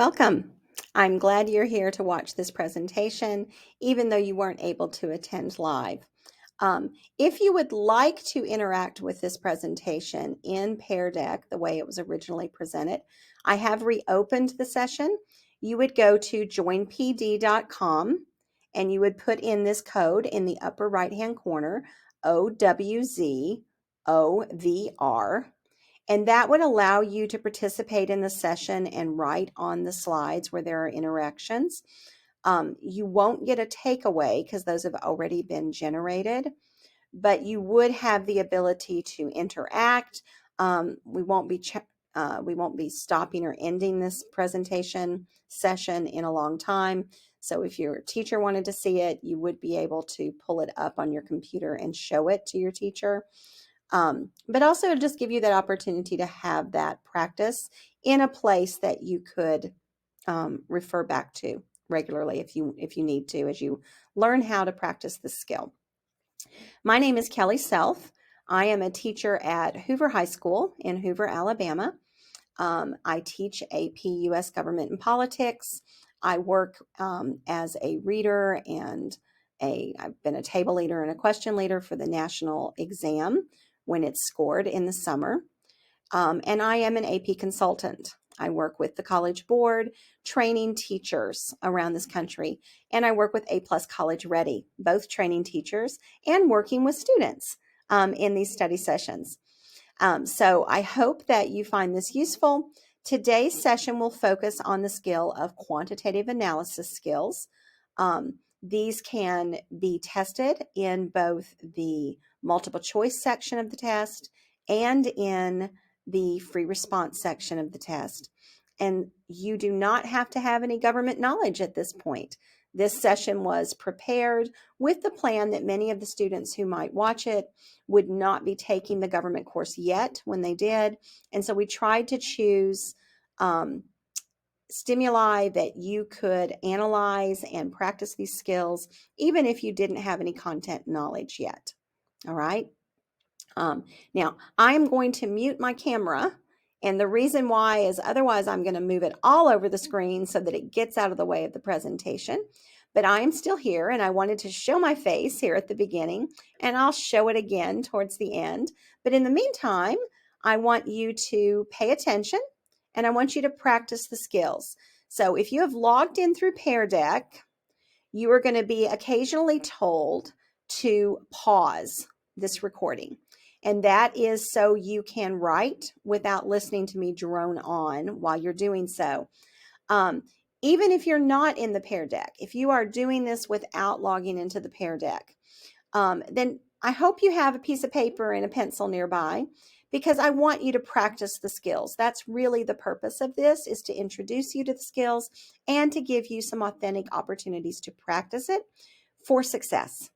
Welcome. I'm glad you're here to watch this presentation, even though you weren't able to attend live. If you would like to interact with this presentation in Pear Deck, the way it was originally presented, I have reopened the session. You would go to joinpd.com and you would put in this code in the upper right-hand corner, OWZOVR. And that would allow you to participate in the session and write on the slides where there are interactions. You won't get a takeaway because those have already been generated, but you would have the ability to interact. We won't be stopping or ending this presentation session in a long time. So if your teacher wanted to see it, you would be able to pull it up on your computer and show it to your teacher. But also just give you that opportunity to have that practice in a place that you could refer back to regularly if you need to, as you learn how to practice this skill. My name is Kellye Self. I am a teacher at Hoover High School in Hoover, Alabama. I teach AP U.S. Government and Politics. I work as a reader and I've been a table leader and a question leader for the national exam when it's scored in the summer. And I am an AP consultant. I work with the College Board, training teachers around this country, and I work with A+ College Ready, both training teachers and working with students in these study sessions. So I hope that you find this useful. Today's session will focus on the skill of quantitative analysis skills. These can be tested in both the multiple choice section of the test and in the free response section of the test. And you do not have to have any government knowledge at this point. This session was prepared with the plan that many of the students who might watch it would not be taking the government course yet when they did. And so we tried to choose stimuli that you could analyze and practice these skills, even if you didn't have any content knowledge yet. All right. Now, I'm going to mute my camera, and the reason why is otherwise I'm going to move it all over the screen so that it gets out of the way of the presentation. But I am still here, and I wanted to show my face here at the beginning, and I'll show it again towards the end. But in the meantime, I want you to pay attention, and I want you to practice the skills. So if you have logged in through Pear Deck, you are going to be occasionally told to pause this recording. And that is so you can write without listening to me drone on while you're doing so. Even if you're not in the Pear Deck, if you are doing this without logging into the Pear Deck, then I hope you have a piece of paper and a pencil nearby, because I want you to practice the skills. That's really the purpose of this, is to introduce you to the skills and to give you some authentic opportunities to practice it for success.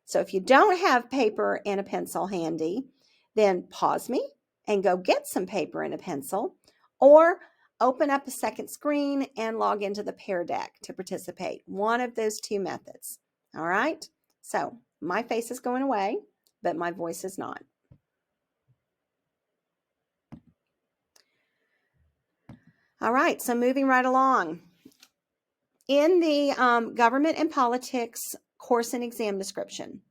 So if you don't have paper and a pencil handy, then pause me and go get some paper and a pencil, or open up a second screen and log into the Pear Deck to participate. One of those two methods. All right? So my face is going away, but my voice is not. All right, so moving right along. In the Government and Politics course and exam description,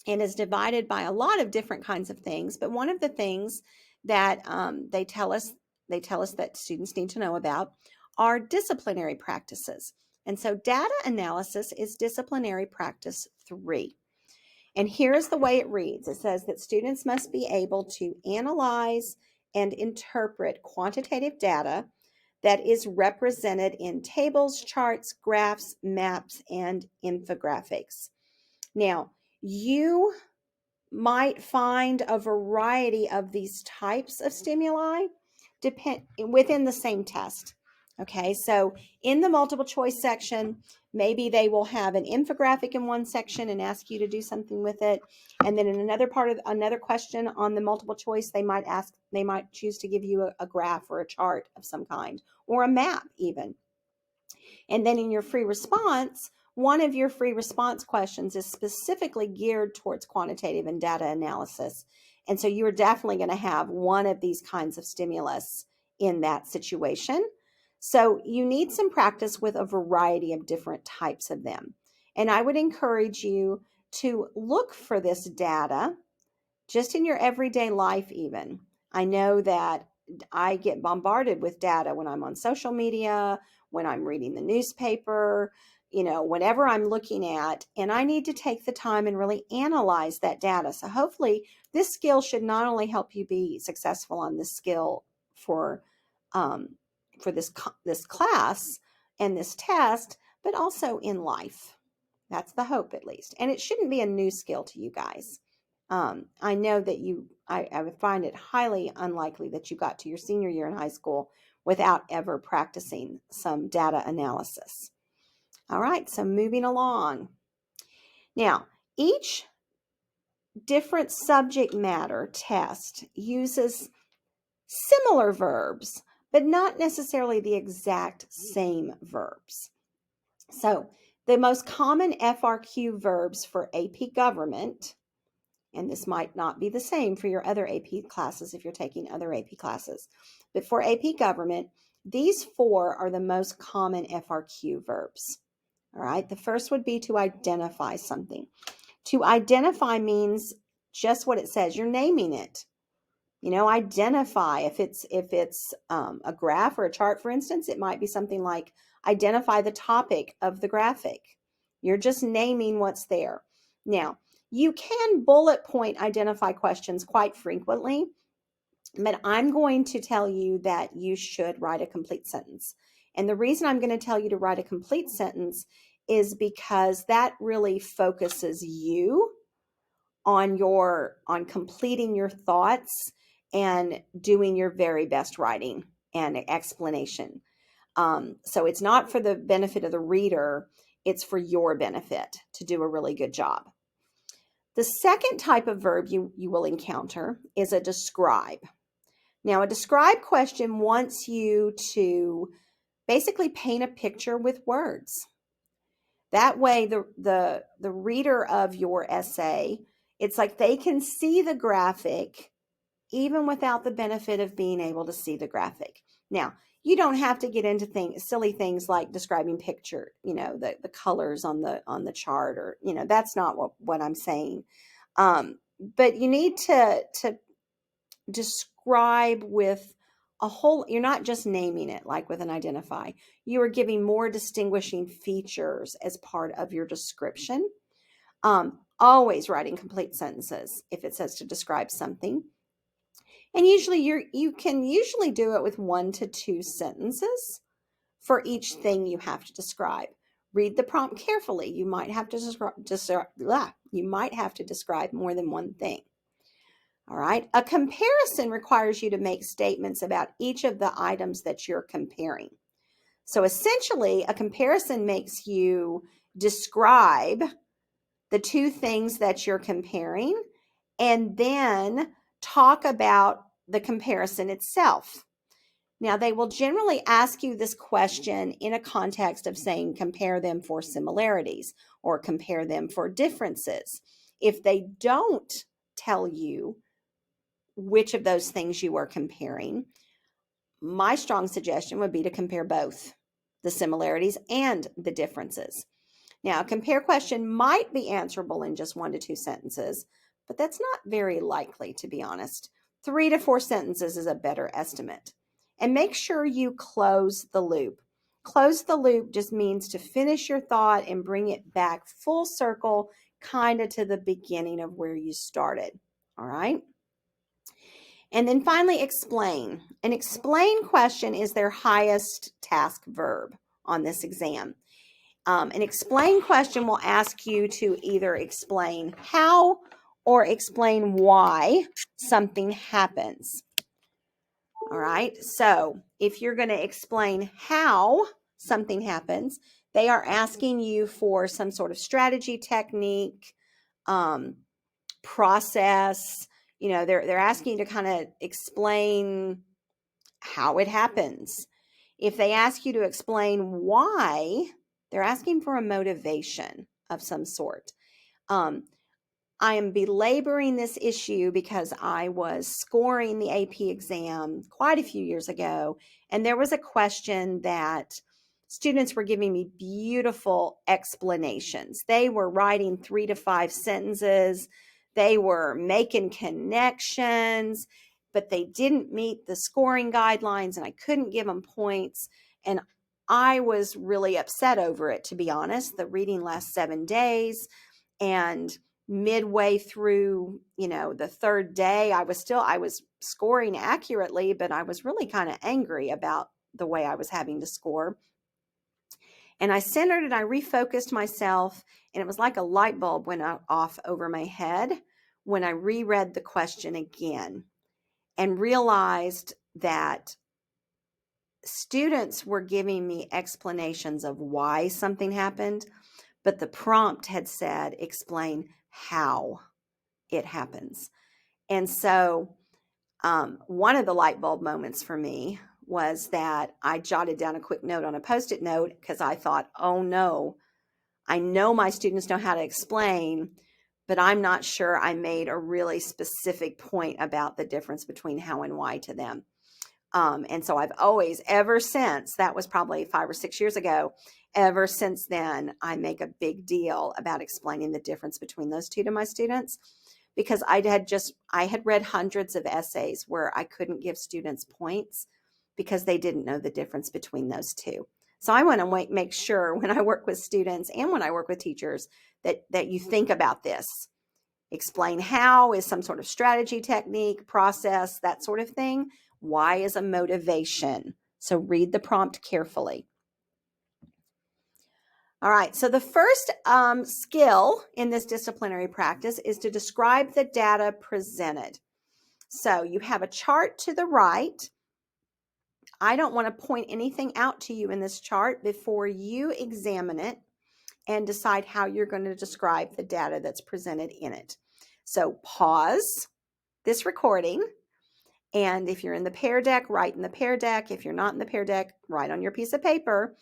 it is divided by a lot of different kinds of things, but one of the things that they tell us that students need to know about are disciplinary practices. And so data analysis is disciplinary practice 3. And here's the way it reads. It says that students must be able to analyze and interpret quantitative data that is represented in tables, charts, graphs, maps, and infographics. Now, you might find a variety of these types of stimuli within the same test. Okay, so in the multiple choice section, maybe they will have an infographic in one section and ask you to do something with it. And then in another part of another question on the multiple choice, they might choose to give you a graph or a chart of some kind, or a map even. And then in your free response, one of your free response questions is specifically geared towards quantitative and data analysis. And so you're definitely going to have one of these kinds of stimulus in that situation. So you need some practice with a variety of different types of them. And I would encourage you to look for this data just in your everyday life even. I know that I get bombarded with data when I'm on social media, when I'm reading the newspaper, whenever I'm looking at, and I need to take the time and really analyze that data. So hopefully this skill should not only help you be successful on this skill for um, this class and this test, but also in life. That's the hope, at least. And it shouldn't be a new skill to you guys. I know that I would find it highly unlikely that you got to your senior year in high school without ever practicing some data analysis. All right, so moving along. Now, each different subject matter test uses similar verbs, but not necessarily the exact same verbs. So, the most common FRQ verbs for AP Government, and this might not be the same for your other AP classes if you're taking other AP classes, but for AP Government, these 4 are the most common FRQ verbs. All right, the first would be to identify something. To identify means just what it says. You're naming it. Identify. If it's a graph or a chart, for instance, it might be something like identify the topic of the graphic. You're just naming what's there. Now, you can bullet point identify questions quite frequently, but I'm going to tell you that you should write a complete sentence. And the reason I'm going to tell you to write a complete sentence is because that really focuses you on completing your thoughts and doing your very best writing and explanation. So it's not for the benefit of the reader, it's for your benefit to do a really good job. The second type of verb you will encounter is a describe. Now, a describe question wants you to basically paint a picture with words. That way, the reader of your essay, it's like they can see the graphic even without the benefit of being able to see the graphic. Now, you don't have to get into silly things like describing picture, the colors on the chart, or that's not what I'm saying. But you need to describe with a whole, you're not just naming it like with an identify. You are giving more distinguishing features as part of your description. Always writing complete sentences if it says to describe something. And usually you can usually do it with 1 to 2 sentences for each thing you have to describe. Read the prompt carefully. You might have to describe more than one thing. All right. A comparison requires you to make statements about each of the items that you're comparing. So essentially, a comparison makes you describe the 2 things that you're comparing and then talk about the comparison itself. Now, they will generally ask you this question in a context of saying compare them for similarities or compare them for differences. If they don't tell you which of those things you are comparing, my strong suggestion would be to compare both the similarities and the differences. Now, a compare question might be answerable in just 1 to 2 sentences, but that's not very likely, to be honest. 3 to 4 sentences is a better estimate. And make sure you close the loop. Close the loop just means to finish your thought and bring it back full circle, kind of to the beginning of where you started. All right? And then finally, explain. An explain question is their highest task verb on this exam. An explain question will ask you to either explain how or explain why something happens. All right, so if you're going to explain how something happens, they are asking you for some sort of strategy, technique, process. They're asking you to kind of explain how it happens. If they ask you to explain why, they're asking for a motivation of some sort. I am belaboring this issue because I was scoring the AP exam quite a few years ago, and there was a question that students were giving me beautiful explanations. They were writing 3 to 5 sentences. They were making connections, but they didn't meet the scoring guidelines, and I couldn't give them points. And I was really upset over it, to be honest. The reading lasts 7 days, and midway through, the third day, I was scoring accurately, but I was really kind of angry about the way I was having to score. And I centered and I refocused myself, and it was like a light bulb went off over my head when I reread the question again and realized that students were giving me explanations of why something happened, but the prompt had said, explain how it happens. And so one of the light bulb moments for me was that I jotted down a quick note on a Post-it note because I thought, oh no, I know my students know how to explain, but I'm not sure I made a really specific point about the difference between how and why to them. And so I've always, ever since, that was probably 5 or 6 years ago, ever since then, I make a big deal about explaining the difference between those two to my students, because I had read hundreds of essays where I couldn't give students points because they didn't know the difference between those two. So I want to make sure when I work with students and when I work with teachers that you think about this. Explain how is some sort of strategy, technique, process, that sort of thing. Why is a motivation. So read the prompt carefully. All right, so the first skill in this disciplinary practice is to describe the data presented. So you have a chart to the right. I don't want to point anything out to you in this chart before you examine it and decide how you're going to describe the data that's presented in it. So pause this recording, and if you're in the Pear Deck, write in the Pear Deck. If you're not in the Pear Deck, write on your piece of paper.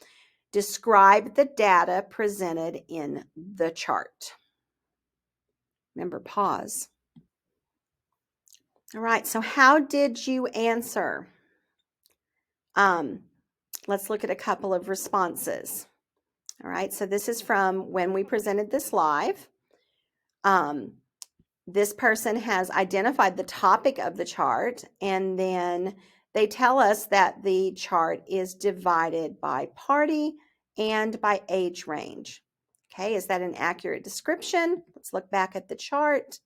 Describe the data presented in the chart. Remember, pause. All right, so how did you answer? Let's look at a couple of responses. All right, so this is from when we presented this live. This person has identified the topic of the chart, and then they tell us that the chart is divided by party and by age range. Okay, is that an accurate description? Let's look back at the chart.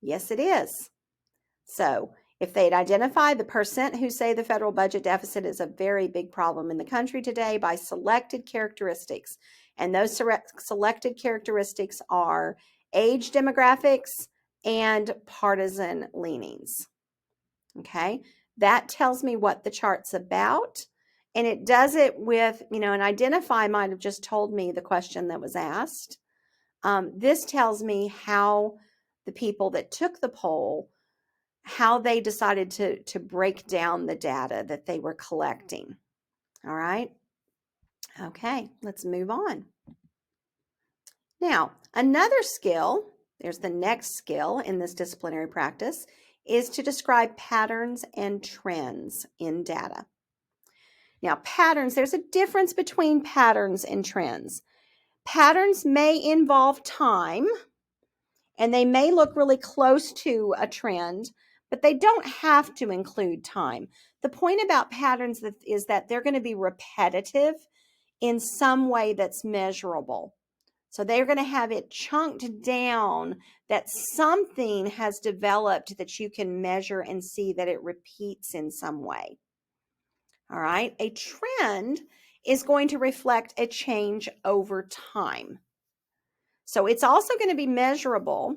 Yes, it is. So if they'd identify the percent who say the federal budget deficit is a very big problem in the country today by selected characteristics, and those selected characteristics are age demographics and partisan leanings. Okay, that tells me what the chart's about. And it does it with, and identify might have just told me the question that was asked. This tells me how the people that took the poll, how they decided to break down the data that they were collecting. All right. Okay, let's move on. Now, another skill, there's the next skill in this disciplinary practice, is to describe patterns and trends in data. Now, patterns, there's a difference between patterns and trends. Patterns may involve time, and they may look really close to a trend, but they don't have to include time. The point about patterns is that they're going to be repetitive in some way that's measurable. So they're going to have it chunked down that something has developed that you can measure and see that it repeats in some way. All right. A trend is going to reflect a change over time. So it's also going to be measurable,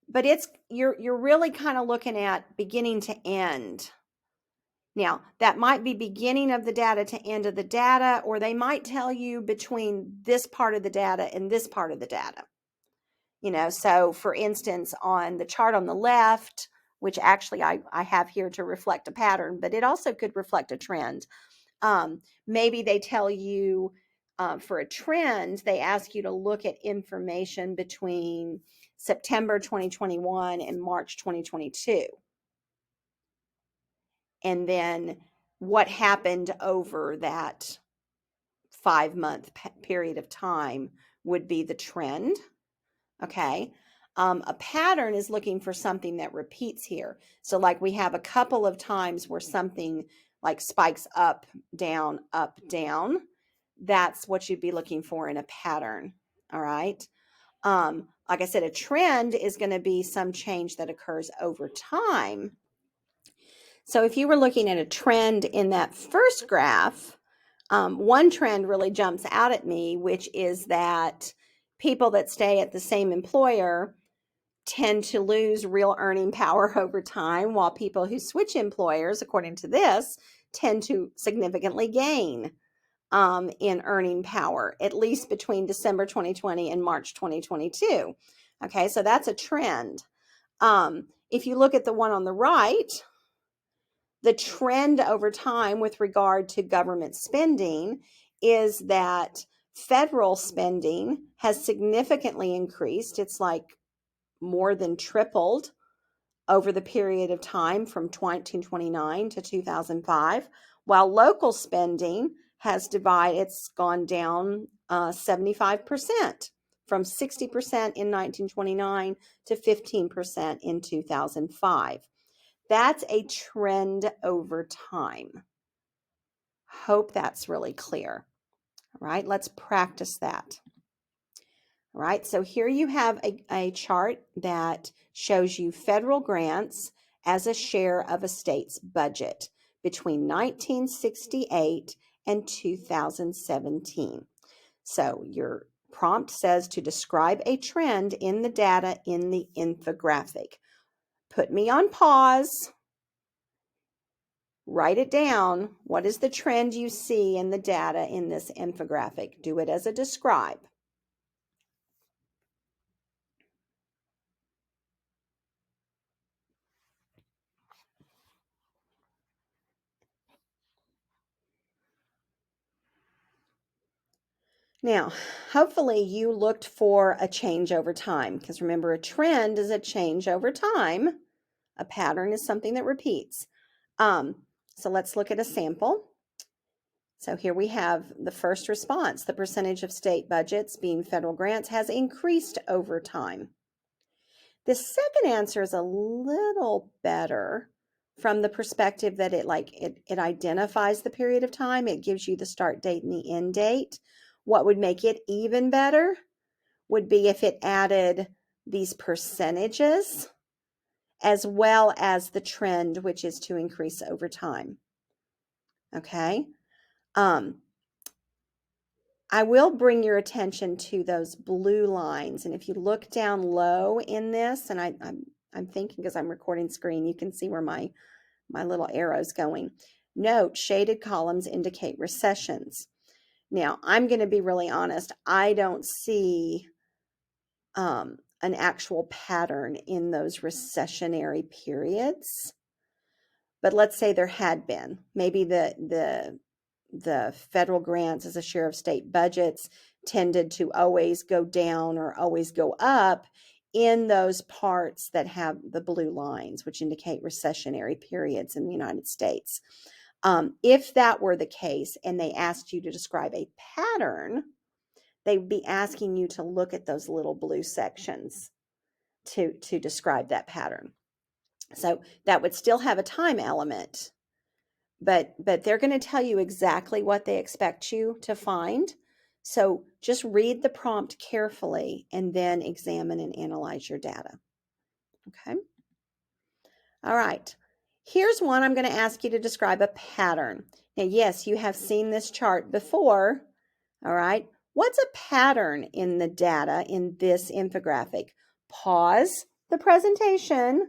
but you're really kind of looking at beginning to end. Now, that might be beginning of the data to end of the data, or they might tell you between this part of the data and this part of the data. So for instance, on the chart on the left, which actually I have here to reflect a pattern, but it also could reflect a trend. Maybe they tell you for a trend, they ask you to look at information between September 2021 and March 2022. And then what happened over that 5-month period of time would be the trend. Okay. A pattern is looking for something that repeats here. So like we have a couple of times where something like spikes up, down, up, down. That's what you'd be looking for in a pattern. All right. Like I said, a trend is going to be some change that occurs over time. So if you were looking at a trend in that first graph, one trend really jumps out at me, which is that people that stay at the same employer tend to lose real earning power over time, while people who switch employers, according to this, tend to significantly gain in earning power, at least between December 2020 and March 2022. Okay, so that's a trend. If you look at the one on the right, the trend over time with regard to government spending is that federal spending has significantly increased. It's like more than tripled over the period of time from 1929 to 2005, while local spending has divided, it's gone down 75% from 60% in 1929 to 15% in 2005. That's a trend over time. Hope that's really clear. All right, let's practice that. All right, so here you have a chart that shows you federal grants as a share of a state's budget between 1968 and 2017. So your prompt says to describe a trend in the data in the infographic. Put me on pause. Write it down. What is the trend you see in the data in this infographic? Do it as a describe. Now, hopefully you looked for a change over time, because remember, a trend is a change over time. A pattern is something that repeats. So let's look at a sample. So here we have the first response. The percentage of state budgets being federal grants has increased over time. The second answer is a little better from the perspective that it identifies the period of time. It gives you the start date and the end date. What would make it even better would be if it added these percentages as well as the trend, which is to increase over time. Okay. I will bring your attention to those blue lines. And if you look down low in this, and I'm thinking because I'm recording screen, you can see where my little arrow's going. Note, shaded columns indicate recessions. Now, I'm going to be really honest. I don't see an actual pattern in those recessionary periods. But let's say there had been. Maybe the federal grants as a share of state budgets tended to always go down or always go up in those parts that have the blue lines, which indicate recessionary periods in the United States. If that were the case and they asked you to describe a pattern, they'd be asking you to look at those little blue sections to describe that pattern. So that would still have a time element, but they're going to tell you exactly what they expect you to find. So just read the prompt carefully and then examine and analyze your data. Okay. All right. Here's one I'm going to ask you to describe a pattern. Now, yes, you have seen this chart before. All right. What's a pattern in the data in this infographic? Pause the presentation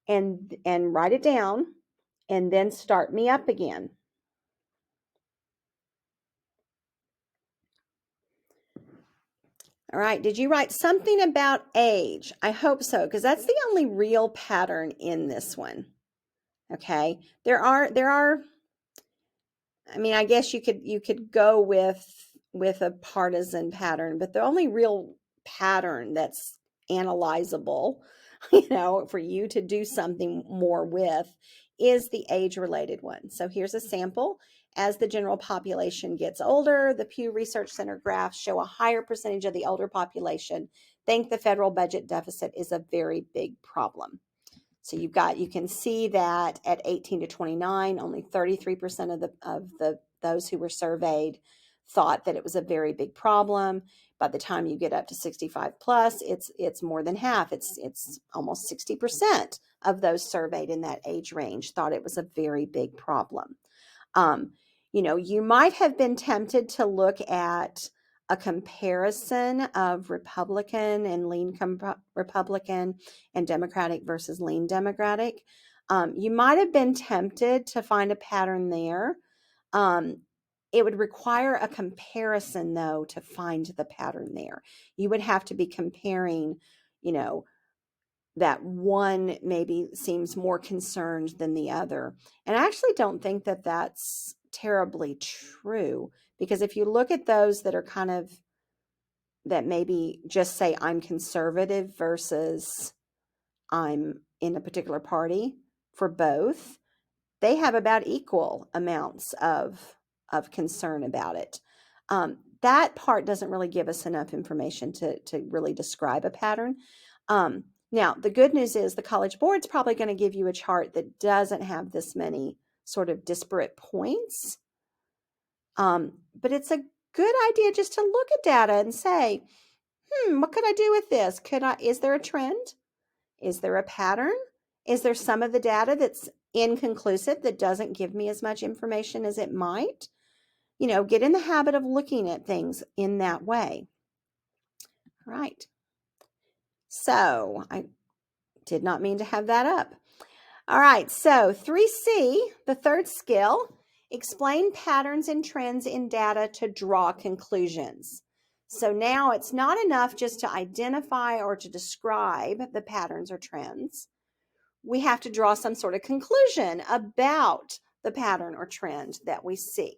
and write it down and then start me up again. All right, did you write something about age? I hope so, because that's the only real pattern in this one. Okay, there are. I mean, I guess you could go with a partisan pattern, but the only real pattern that's analyzable, for you to do something more with, is the age-related one. So here's a sample. As the general population gets older, the Pew Research Center graphs show a higher percentage of the older population think the federal budget deficit is a very big problem. So you can see that at 18 to 29, only 33% of those who were surveyed thought that it was a very big problem. By the time you get up to 65 plus, it's more than half. It's almost 60% of those surveyed in that age range thought it was a very big problem. You might have been tempted to look at a comparison of Republican and lean Republican and Democratic versus lean Democratic. You might have been tempted to find a pattern there. It would require a comparison, though, to find the pattern there. You would have to be comparing, that one maybe seems more concerned than the other. And I actually don't think that that's terribly true, because if you look at those that are that maybe just say I'm conservative versus I'm in a particular party, for both, they have about equal amounts of concern about it. That part doesn't really give us enough information to really describe a pattern. Now, the good news is the College Board's probably going to give you a chart that doesn't have this many sort of disparate points. But it's a good idea just to look at data and say, what could I do with this? Is there a trend? Is there a pattern? Is there some of the data that's inconclusive, that doesn't give me as much information as it might? Get in the habit of looking at things in that way. All right. So I did not mean to have that up. All right. So 3C, the third skill, explain patterns and trends in data to draw conclusions. So now it's not enough just to identify or to describe the patterns or trends. We have to draw some sort of conclusion about the pattern or trend that we see.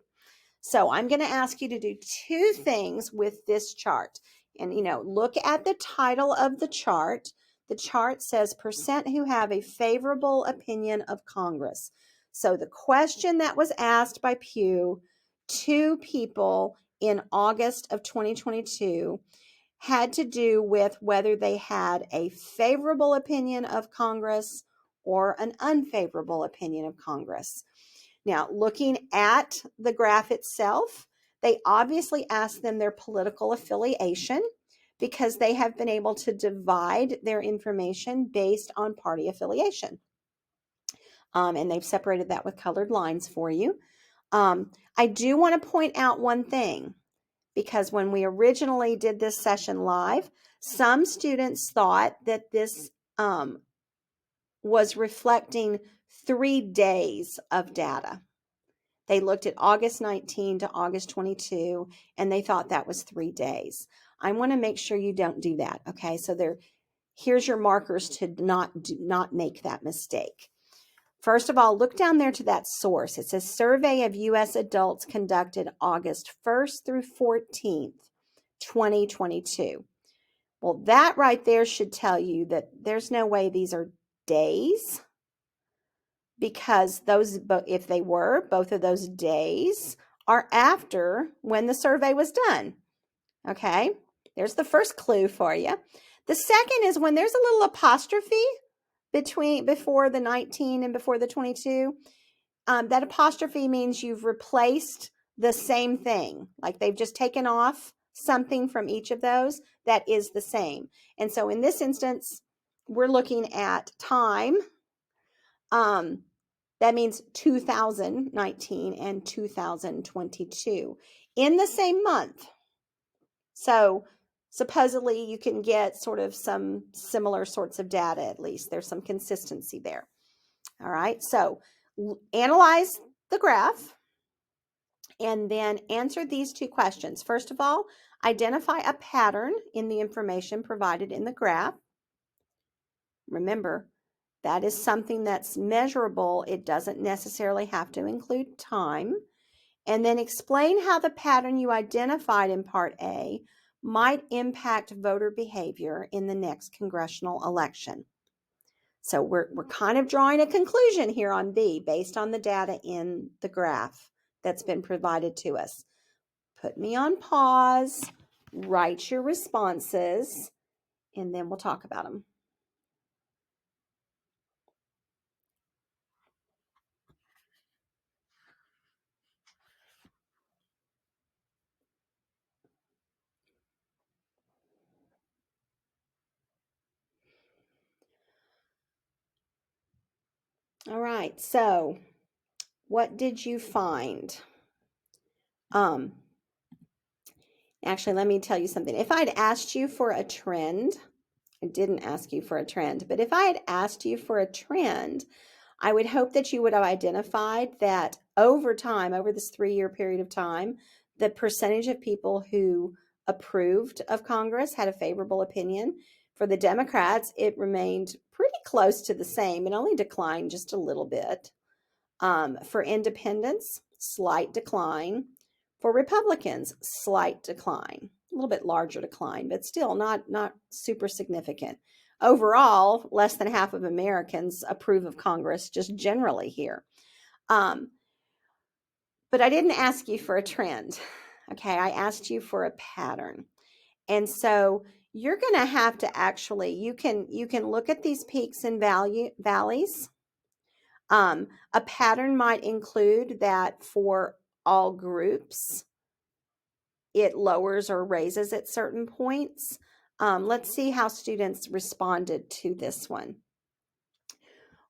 So I'm going to ask you to do two things with this chart. And, look at the title of the chart. The chart says percent who have a favorable opinion of Congress. So the question that was asked by Pew to people in August of 2022 had to do with whether they had a favorable opinion of Congress or an unfavorable opinion of Congress. Now, looking at the graph itself, they obviously asked them their political affiliation, because they have been able to divide their information based on party affiliation. And they've separated that with colored lines for you. I do want to point out one thing, because when we originally did this session live, some students thought that this was reflecting 3 days of data. They looked at August 19 to August 22, and they thought that was 3 days. I want to make sure you don't do that, okay? So here's your markers to not make that mistake. First of all, look down there to that source. It says survey of U.S. adults conducted August 1st through 14th, 2022. Well, that right there should tell you that there's no way these are days, because if they were, both of those days are after when the survey was done. Okay, there's the first clue for you. The second is when there's a little apostrophe before the 19 and before the 22. That apostrophe means you've replaced the same thing. Like they've just taken off something from each of those that is the same. And so in this instance, we're looking at time. That means 2019 and 2022 in the same month. So supposedly you can get sort of some similar sorts of data, at least. There's some consistency there. All right, so analyze the graph and then answer these two questions. First of all, identify a pattern in the information provided in the graph. Remember, that is something that's measurable. It doesn't necessarily have to include time. And then explain how the pattern you identified in Part A might impact voter behavior in the next congressional election. So we're kind of drawing a conclusion here on B based on the data in the graph that's been provided to us. Put me on pause, write your responses, and then we'll talk about them. All right, so what did you find? Actually, let me tell you something. If I'd asked you for a trend, I didn't ask you for a trend, but if I had asked you for a trend, I would hope that you would have identified that over time, over this 3-year period of time, the percentage of people who approved of Congress had a favorable opinion. For the Democrats, it remained pretty close to the same. It only declined just a little bit. For independents, slight decline. For Republicans, slight decline. A little bit larger decline, but still not super significant. Overall, less than half of Americans approve of Congress just generally here. But I didn't ask you for a trend. Okay, I asked you for a pattern. And so you're going to have to actually, you can look at these peaks and valleys. A pattern might include that for all groups, it lowers or raises at certain points. Let's see how students responded to this one.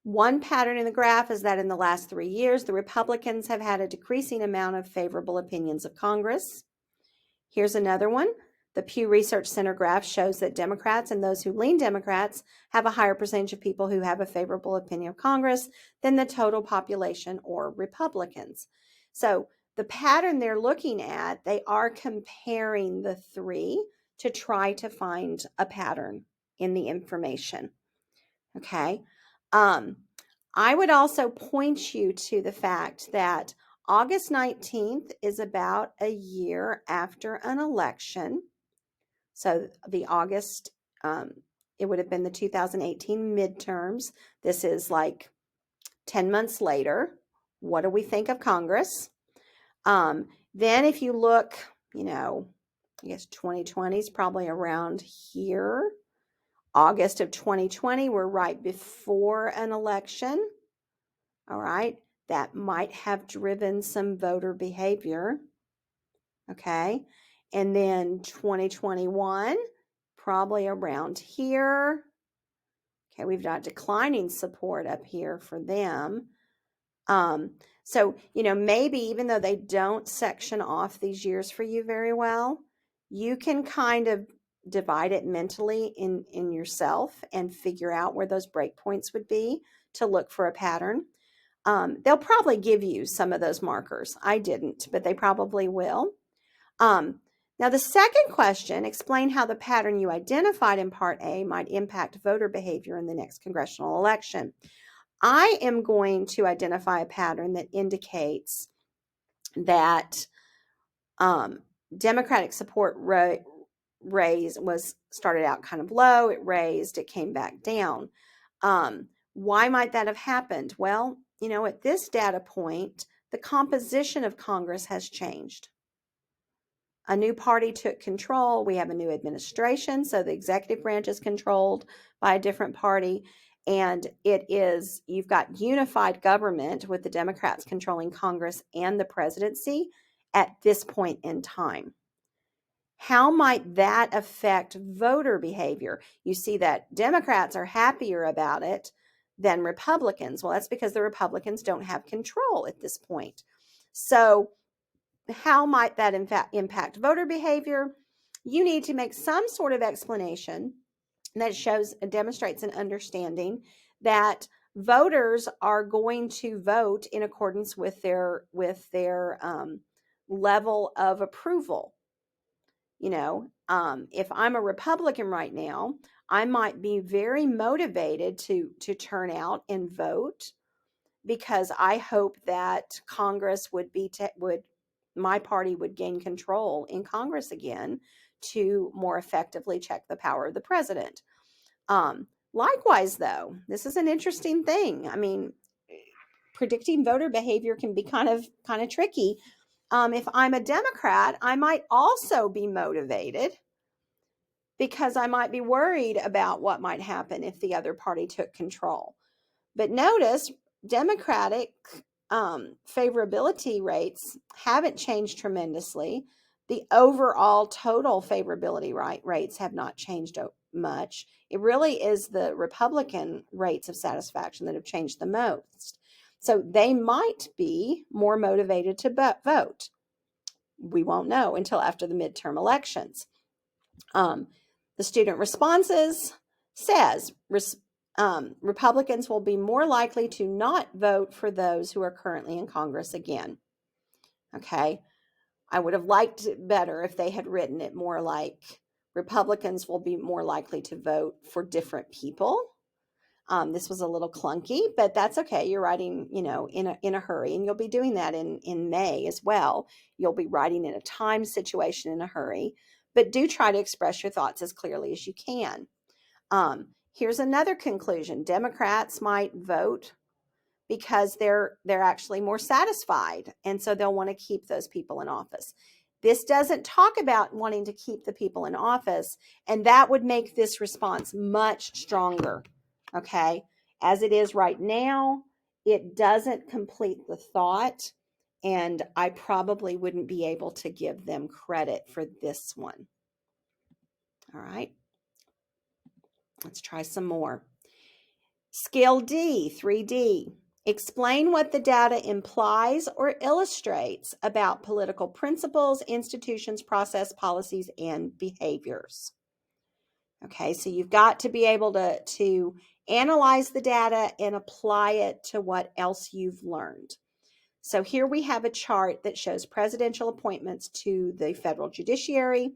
One pattern in the graph is that in the last 3 years, the Republicans have had a decreasing amount of favorable opinions of Congress. Here's another one. The Pew Research Center graph shows that Democrats and those who lean Democrats have a higher percentage of people who have a favorable opinion of Congress than the total population or Republicans. So the pattern they're looking at, they are comparing the three to try to find a pattern in the information. Okay. I would also point you to the fact that August 19th is about a year after an election. So the August, it would have been the 2018 midterms. This is like 10 months later. What do we think of Congress? Then if you look, I guess 2020 is probably around here. August of 2020, we're right before an election. All right, that might have driven some voter behavior. Okay, and then 2021, probably around here. Okay, we've got declining support up here for them. So, maybe even though they don't section off these years for you very well, you can kind of divide it mentally in yourself and figure out where those breakpoints would be to look for a pattern. They'll probably give you some of those markers. I didn't, but they probably will. Now, the second question, explain how the pattern you identified in Part A might impact voter behavior in the next congressional election. I am going to identify a pattern that indicates that Democratic support raise was started out kind of low, it raised, it came back down. Why might that have happened? Well, at this data point, the composition of Congress has changed. A new party took control. We have a new administration, so the executive branch is controlled by a different party. And you've got unified government with the Democrats controlling Congress and the presidency at this point in time. How might that affect voter behavior? You see that Democrats are happier about it than Republicans. Well, that's because the Republicans don't have control at this point. So how might that in fact impact voter behavior? You need to make some sort of explanation that demonstrates an understanding that voters are going to vote in accordance with their level of approval. If I'm a Republican right now, I might be very motivated to turn out and vote because I hope that Congress my party would gain control in Congress again to more effectively check the power of the president. Likewise, though, this is an interesting thing. I mean, predicting voter behavior can be kind of tricky. If I'm a Democrat, I might also be motivated because I might be worried about what might happen if the other party took control. But notice Democratic favorability rates haven't changed tremendously. The overall total favorability rates have not changed much. It really is the Republican rates of satisfaction that have changed the most. So they might be more motivated to vote. We won't know until after the midterm elections. The student responses says Republicans will be more likely to not vote for those who are currently in Congress again. Okay. I would have liked it better if they had written it more like Republicans will be more likely to vote for different people. This was a little clunky, but that's okay. You're writing, in a hurry, and you'll be doing that in May as well. You'll be writing in a time situation in a hurry, but do try to express your thoughts as clearly as you can. Here's another conclusion. Democrats might vote because they're actually more satisfied, and so they'll want to keep those people in office. This doesn't talk about wanting to keep the people in office, and that would make this response much stronger. Okay, as it is right now, it doesn't complete the thought, and I probably wouldn't be able to give them credit for this one. All right, let's try some more. Scale D, 3D. Explain what the data implies or illustrates about political principles, institutions, process, policies, and behaviors. Okay, so you've got to be able to analyze the data and apply it to what else you've learned. So here we have a chart that shows presidential appointments to the federal judiciary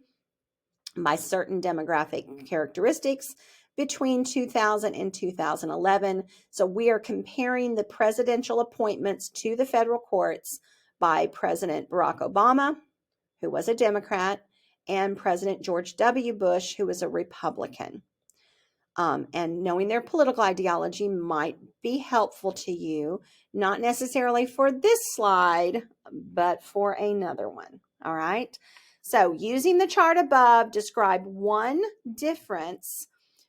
by certain demographic characteristics between 2000 and 2011. So we are comparing the presidential appointments to the federal courts by President Barack Obama, who was a Democrat, and President George W. Bush, who was a Republican. And knowing their political ideology might be helpful to you, not necessarily for this slide, but for another one. All right. So using the chart above, describe one difference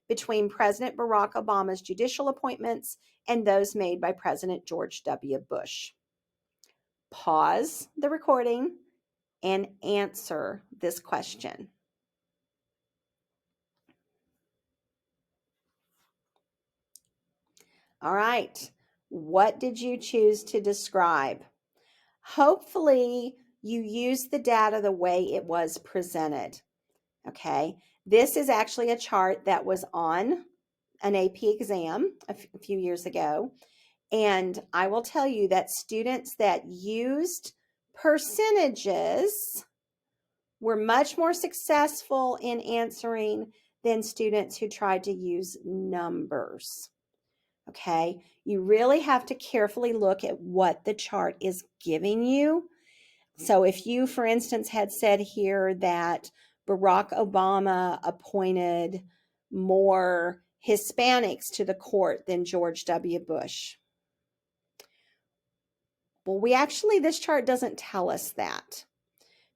between President Barack Obama's judicial appointments and those made by President George W. Bush. Pause the recording and answer this question. All right. What did you choose to describe? Hopefully, you used the data the way it was presented. Okay. This is actually a chart that was on an AP exam a few years ago. And I will tell you that students that used percentages were much more successful in answering than students who tried to use numbers. Okay, you really have to carefully look at what the chart is giving you. So if you, for instance, had said here that Barack Obama appointed more Hispanics to the court than George W. Bush. Well, this chart doesn't tell us that,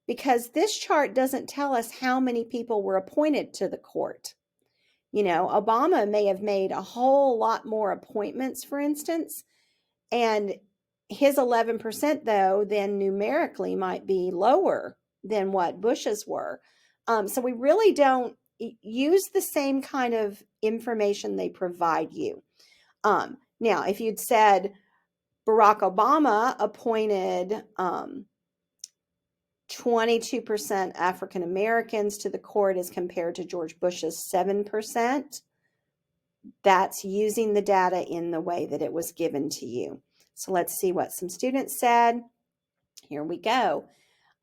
because this chart doesn't tell us how many people were appointed to the court. Obama may have made a whole lot more appointments, for instance, and his 11%, though, then numerically might be lower than what Bush's were. So we really don't use the same kind of information they provide you. Now, if you'd said Barack Obama appointed 22% African Americans to the court as compared to George Bush's 7%, that's using the data in the way that it was given to you. So let's see what some students said. Here we go.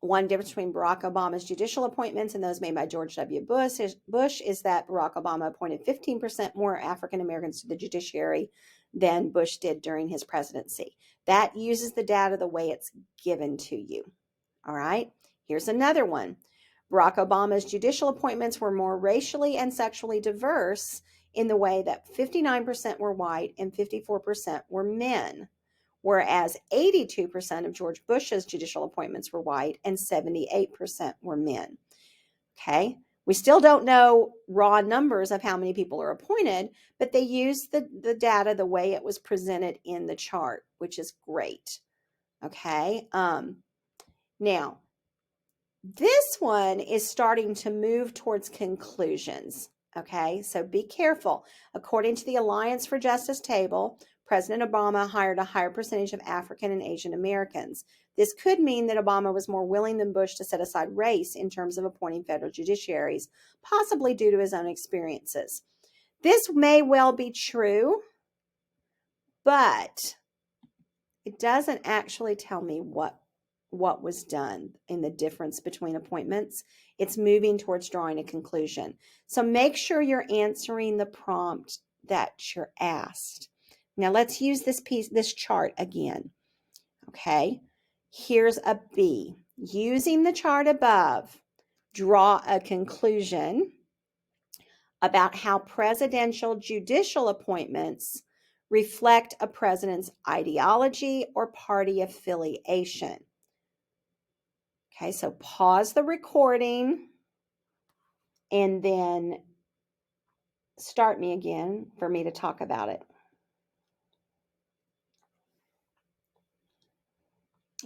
One difference between Barack Obama's judicial appointments and those made by George W. Bush is that Barack Obama appointed 15% more African Americans to the judiciary than Bush did during his presidency. That uses the data the way it's given to you. All right. Here's another one. Barack Obama's judicial appointments were more racially and sexually diverse in the way that 59% were white and 54% were men, whereas 82% of George Bush's judicial appointments were white and 78% were men. Okay, we still don't know raw numbers of how many people are appointed, but they use the data the way it was presented in the chart, which is great. Okay, now this one is starting to move towards conclusions. Okay, so be careful. According to the Alliance for Justice table, President Obama hired a higher percentage of African and Asian Americans. This could mean that Obama was more willing than Bush to set aside race in terms of appointing federal judiciaries, possibly due to his own experiences. This may well be true, but it doesn't actually tell me what was done in the difference between appointments. It's moving towards drawing a conclusion. So make sure you're answering the prompt that you're asked. Now let's use this chart again. Okay, here's a B. Using the chart above, draw a conclusion about how presidential judicial appointments reflect a president's ideology or party affiliation. Okay, so pause the recording and then start me again for me to talk about it.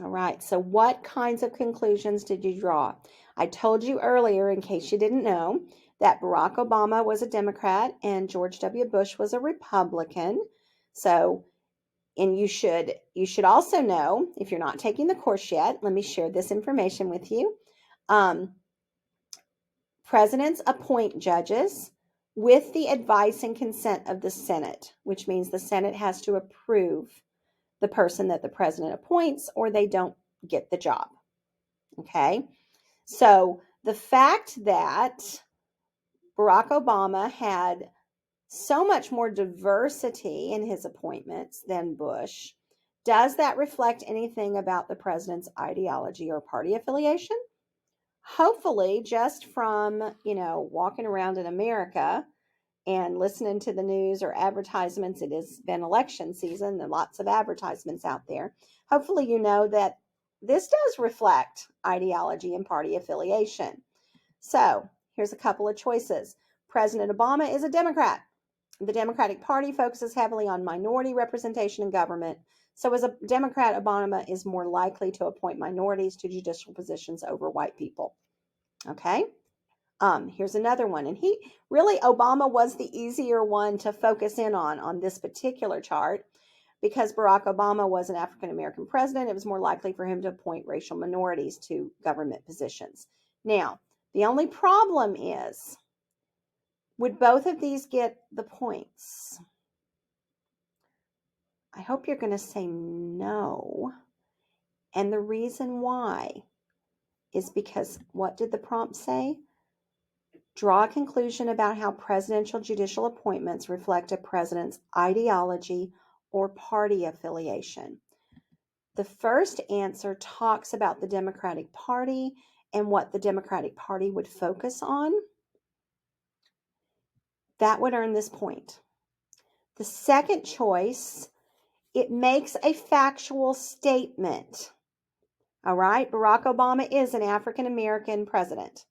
All right, so what kinds of conclusions did you draw? I told you earlier, in case you didn't know, that Barack Obama was a Democrat and George W. Bush was a Republican. So, and you should also know, if you're not taking the course yet, let me share this information with you. Presidents appoint judges with the advice and consent of the Senate, which means the Senate has to approve the person that the president appoints or they don't get the job. Okay, so the fact that Barack Obama had so much more diversity in his appointments than Bush, does that reflect anything about the president's ideology or party affiliation? Hopefully, just from, walking around in America and listening to the news or advertisements, it has been election season and lots of advertisements out there. Hopefully, you know that this does reflect ideology and party affiliation. So here's a couple of choices. President Obama is a Democrat. The Democratic Party focuses heavily on minority representation in government. So as a Democrat, Obama is more likely to appoint minorities to judicial positions over white people. Okay. Here's another one. And Obama was the easier one to focus in on this particular chart because Barack Obama was an African-American president. It was more likely for him to appoint racial minorities to government positions. Now, the only problem is, would both of these get the points? I hope you're going to say no. And the reason why is because what did the prompt say? Draw a conclusion about how presidential judicial appointments reflect a president's ideology or party affiliation. The first answer talks about the Democratic Party and what the Democratic Party would focus on. That would earn this point. The second choice, it makes a factual statement. All right, Barack Obama is an African-American president.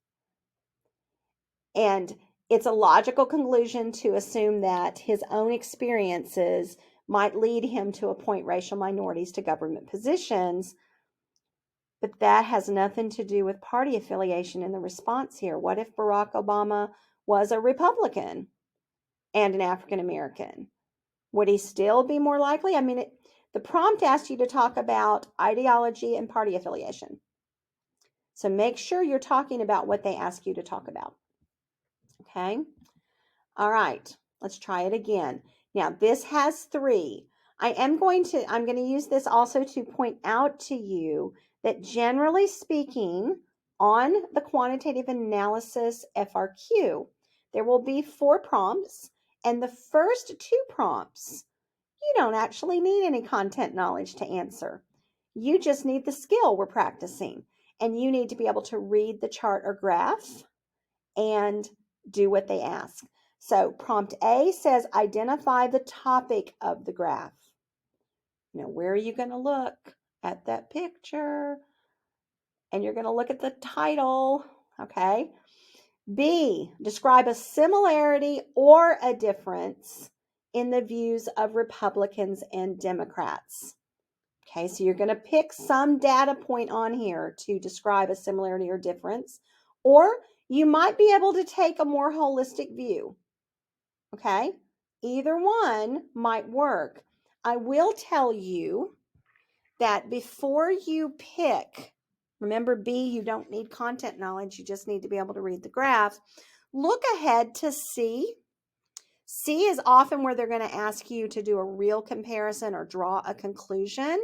And it's a logical conclusion to assume that his own experiences might lead him to appoint racial minorities to government positions. But that has nothing to do with party affiliation in the response here. What if Barack Obama was a Republican and an African American? Would he still be more likely? I mean, the prompt asked you to talk about ideology and party affiliation. So make sure you're talking about what they ask you to talk about. Okay. All right. Let's try it again. Now, this has 3. I'm going to use this also to point out to you that generally speaking, on the quantitative analysis FRQ, there will be 4 prompts, and the first 2 prompts, you don't actually need any content knowledge to answer. You just need the skill we're practicing. and you need to be able to read the chart or graph and do what they ask. So prompt A says, identify the topic of the graph. Now, where are you going to look? At that picture. And you're going to look at the title, okay? B, describe a similarity or a difference in the views of Republicans and Democrats. Okay, so you're going to pick some data point on here to describe a similarity or difference, or you might be able to take a more holistic view. Okay, either one might work. I will tell you that before you pick, remember B, you don't need content knowledge, you just need to be able to read the graph. Look ahead to C. C is often where they're going to ask you to do a real comparison or draw a conclusion.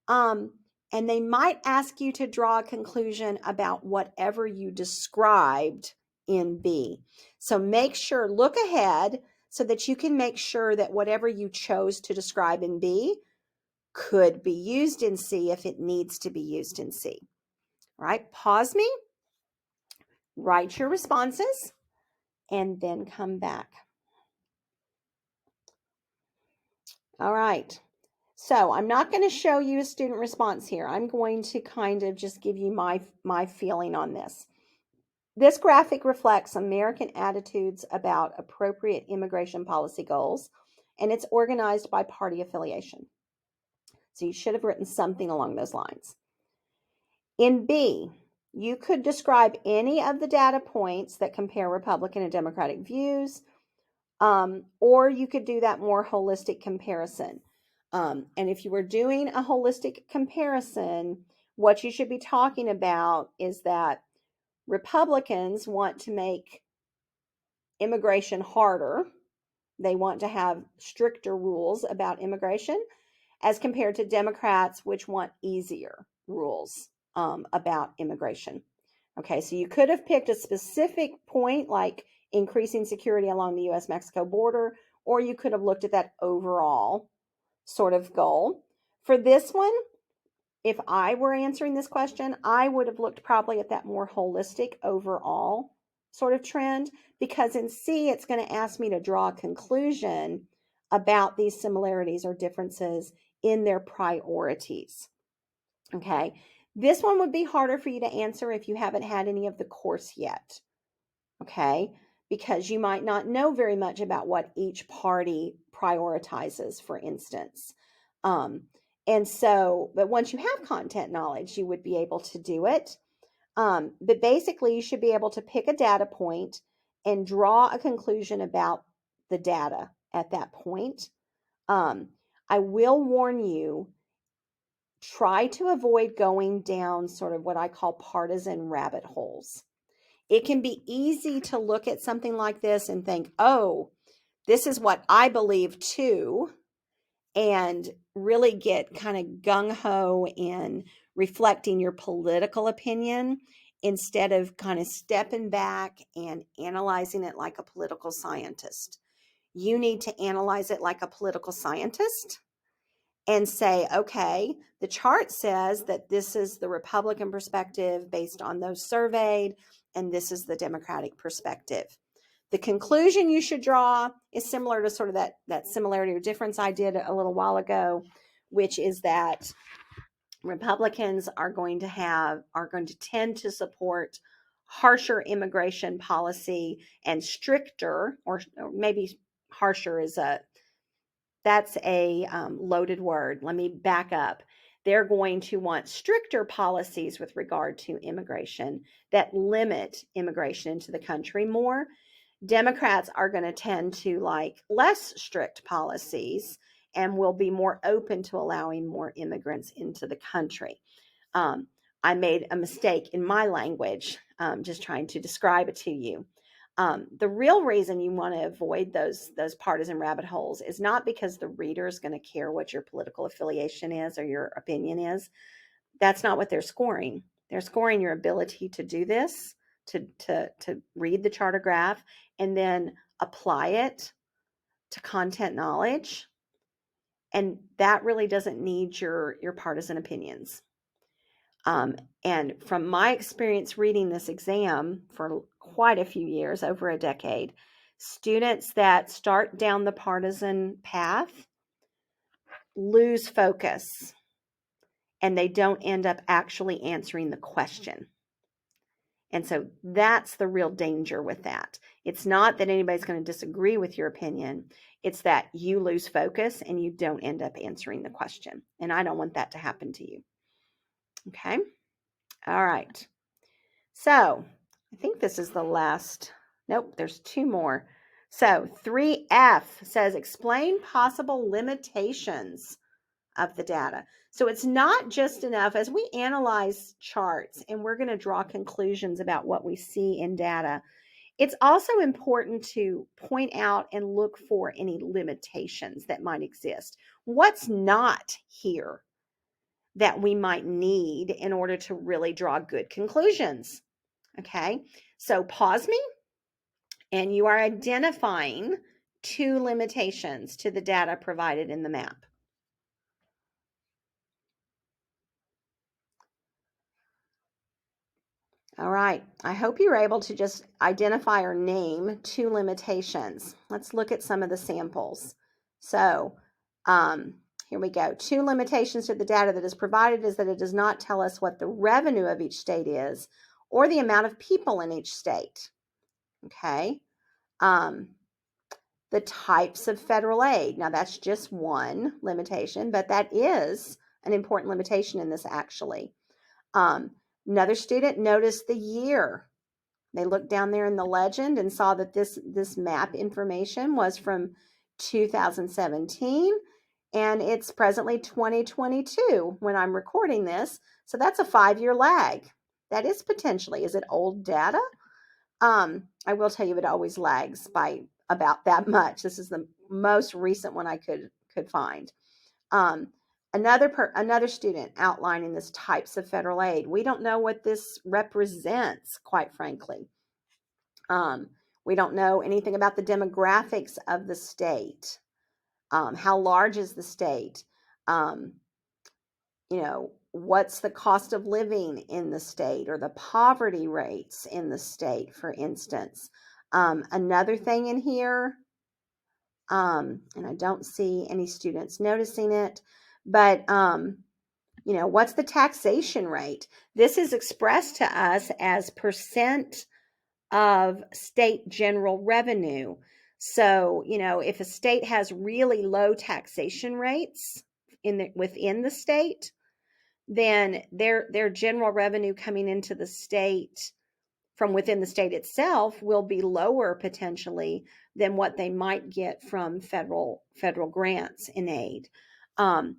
And they might ask you to draw a conclusion about whatever you described in B. So make sure, look ahead so that you can make sure that whatever you chose to describe in B could be used in C if it needs to be used in C. All right, pause me, write your responses, and then come back. All right. So I'm not going to show you a student response here. I'm going to kind of just give you my feeling on this. This graphic reflects American attitudes about appropriate immigration policy goals, and it's organized by party affiliation. So you should have written something along those lines. In B, you could describe any of the data points that compare Republican and Democratic views, or you could do that more holistic comparison. And if you were doing a holistic comparison, what you should be talking about is that Republicans want to make immigration harder. They want to have stricter rules about immigration as compared to Democrats, which want easier rules about immigration. Okay, so you could have picked a specific point like increasing security along the US-Mexico border, or you could have looked at that overall sort of goal. For this one, if I were answering this question, I would have looked probably at that more holistic overall sort of trend, because in C, it's going to ask me to draw a conclusion about these similarities or differences in their priorities. Okay, this one would be harder for you to answer if you haven't had any of the course yet. Okay, because you might not know very much about what each party prioritizes, for instance. And so, but once you have content knowledge, you would be able to do it. But basically, you should be able to pick a data point and draw a conclusion about the data at that point. I will warn you, try to avoid going down sort of what I call partisan rabbit holes. It can be easy to look at something like this and think, oh, this is what I believe too, and really get kind of gung-ho in reflecting your political opinion instead of kind of stepping back and analyzing it like a political scientist. You need to analyze it like a political scientist and say, okay, the chart says that this is the Republican perspective based on those surveyed, and this is the Democratic perspective. The conclusion you should draw is similar to sort of that similarity or difference I did a little while ago, which is that Republicans are going to tend to support harsher immigration policy and stricter, or maybe harsher is that's a loaded word. Let me back up. They're going to want stricter policies with regard to immigration that limit immigration into the country more. Democrats are going to tend to like less strict policies and will be more open to allowing more immigrants into the country. I made a mistake in my language, just trying to describe it to you. The real reason you want to avoid those partisan rabbit holes is not because the reader is going to care what your political affiliation is or your opinion is. That's not what they're scoring. They're scoring your ability to do this, to read the chart or graph, and then apply it to content knowledge. And that really doesn't need your partisan opinions. And from my experience reading this exam for quite a few years, over a decade, students that start down the partisan path lose focus and they don't end up actually answering the question. And so that's the real danger with that. It's not that anybody's going to disagree with your opinion. It's that you lose focus and you don't end up answering the question. And I don't want that to happen to you. Okay. All right. So I think this is the last. Nope, there's two more. So 3F says explain possible limitations of the data. So it's not just enough as we analyze charts and we're going to draw conclusions about what we see in data. It's also important to point out and look for any limitations that might exist. What's not here that we might need in order to really draw good conclusions? Okay, so pause me, and you are identifying two limitations to the data provided in the map. All right, I hope you were able to just identify or name two limitations. Let's look at some of the samples. So here we go. Two limitations to the data that is provided is that it does not tell us what the revenue of each state is or the amount of people in each state. Okay. The types of federal aid. Now, that's just one limitation, but that is an important limitation in this actually. Another student noticed the year. They looked down there in the legend and saw that this map information was from 2017, and it's presently 2022 when I'm recording this. So that's a 5-year lag. That is potentially, is it old data? I will tell you it always lags by about that much. This is the most recent one I could find. Another student outlining this types of federal aid. We don't know what this represents, quite frankly. We don't know anything about the demographics of the state. How large is the state? What's the cost of living in the state or the poverty rates in the state, for instance. Another thing in here, and I don't see any students noticing it, but what's the taxation rate? This is expressed to us as percent of state general revenue. So, if a state has really low taxation rates within the state, then their general revenue coming into the state from within the state itself will be lower potentially than what they might get from federal grants in aid. And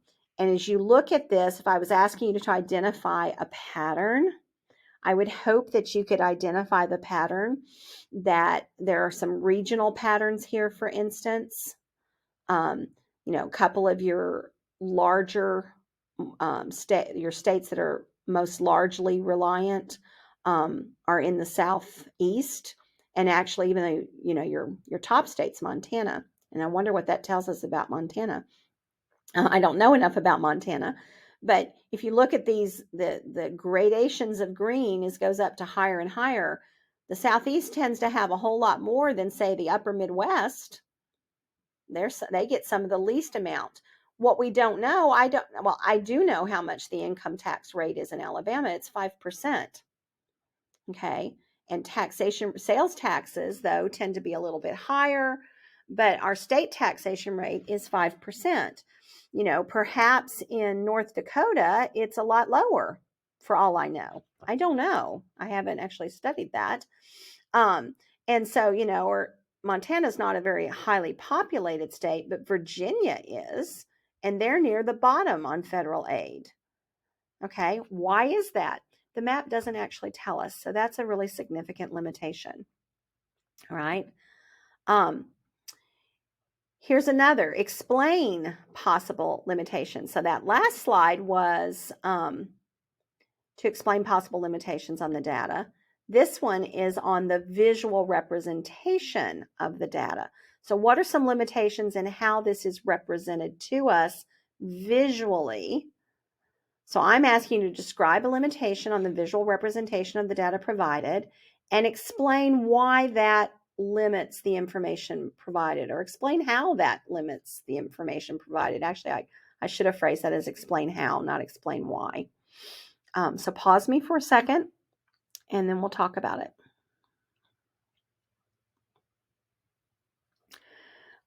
as you look at this, if I was asking you to identify a pattern, I would hope that you could identify the pattern, that there are some regional patterns here, for instance. A couple of your larger your states that are most largely reliant are in the southeast, and actually even though your top state's Montana, and I wonder what that tells us about Montana. I don't know enough about Montana, but if you look at these, the gradations of green goes up to higher and higher. The southeast tends to have a whole lot more than, say, the upper Midwest. They get some of the least amount. What we don't know, I do know how much the income tax rate is in Alabama. It's 5%. Okay. And sales taxes, though, tend to be a little bit higher, but our state taxation rate is 5%. Perhaps in North Dakota, it's a lot lower, for all I know. I don't know. I haven't actually studied that. And so, or Montana's not a very highly populated state, but Virginia is, and they're near the bottom on federal aid. Okay, why is that? The map doesn't actually tell us, so that's a really significant limitation. All right. Here's another. Explain possible limitations. So that last slide was to explain possible limitations on the data. This one is on the visual representation of the data. So what are some limitations in how this is represented to us visually So I'm asking you to describe a limitation on the visual representation of the data provided and explain why that limits the information provided, or explain how that limits the information provided. Actually, I should have phrased that as explain how, not explain why. So pause me for a second, and then we'll talk about it.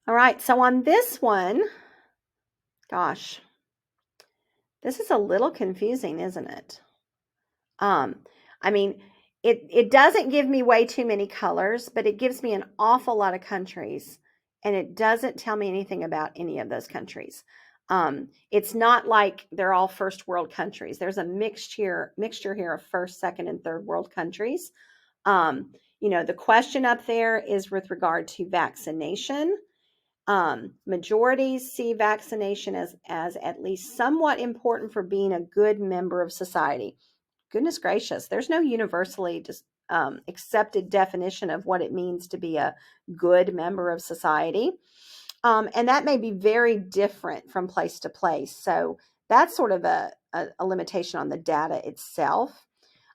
All right, so on this one, gosh, this is a little confusing, isn't it? I mean, it doesn't give me way too many colors, but it gives me an awful lot of countries, and it doesn't tell me anything about any of those countries. It's not like they're all first world countries. There's a mixture here of first, second, and third world countries. The question up there is with regard to vaccination. Majorities see vaccination as at least somewhat important for being a good member of society. Goodness gracious, there's no universally just accepted definition of what it means to be a good member of society. And that may be very different from place to place. So that's sort of a limitation on the data itself.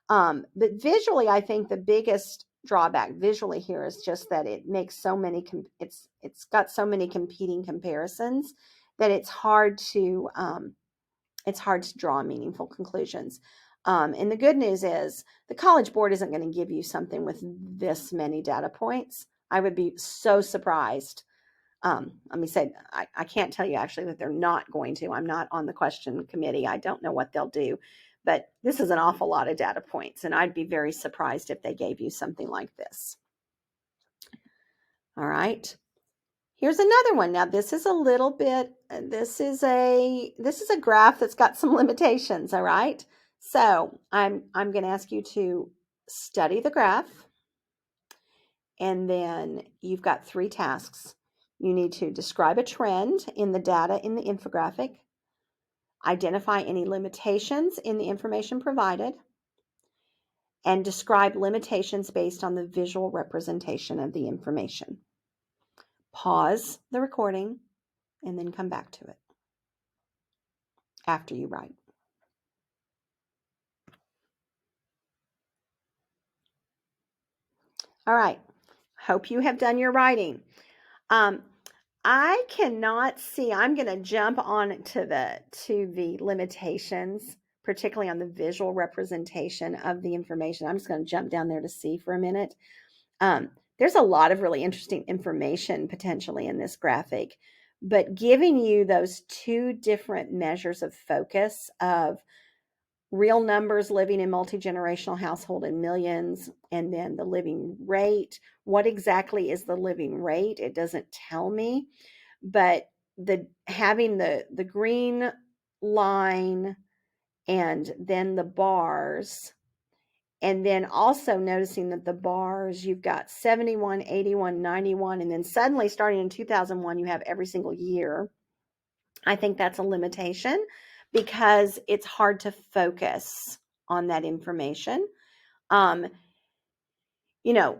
But visually, I think the biggest drawback visually here is just that it makes so many, it's got so many competing comparisons that it's hard to draw meaningful conclusions. And the good news is the College Board isn't going to give you something with this many data points. I would be so surprised. Let me say, I can't tell you actually that they're not going to. I'm not on the question committee. I don't know what they'll do. But this is an awful lot of data points, and I'd be very surprised if they gave you something like this. All right. Here's another one. Now this is a little bit, this is a graph that's got some limitations, all right? So I'm going to ask you to study the graph, and then you've got 3 tasks. You need to describe a trend in the data in the infographic, identify any limitations in the information provided, and describe limitations based on the visual representation of the information. Pause the recording and then come back to it after you write. All right. Hope you have done your writing. I cannot see. I'm going to jump on to the limitations, particularly on the visual representation of the information. I'm just going to jump down there to see for a minute. There's a lot of really interesting information potentially in this graphic, but giving you those 2 different measures of focus of real numbers living in multi-generational household in millions, and then the living rate. What exactly is the living rate? It doesn't tell me, but having the green line and then the bars, and then also noticing that the bars, you've got 71, 81, 91, and then suddenly starting in 2001, you have every single year. I think that's a limitation because it's hard to focus on that information.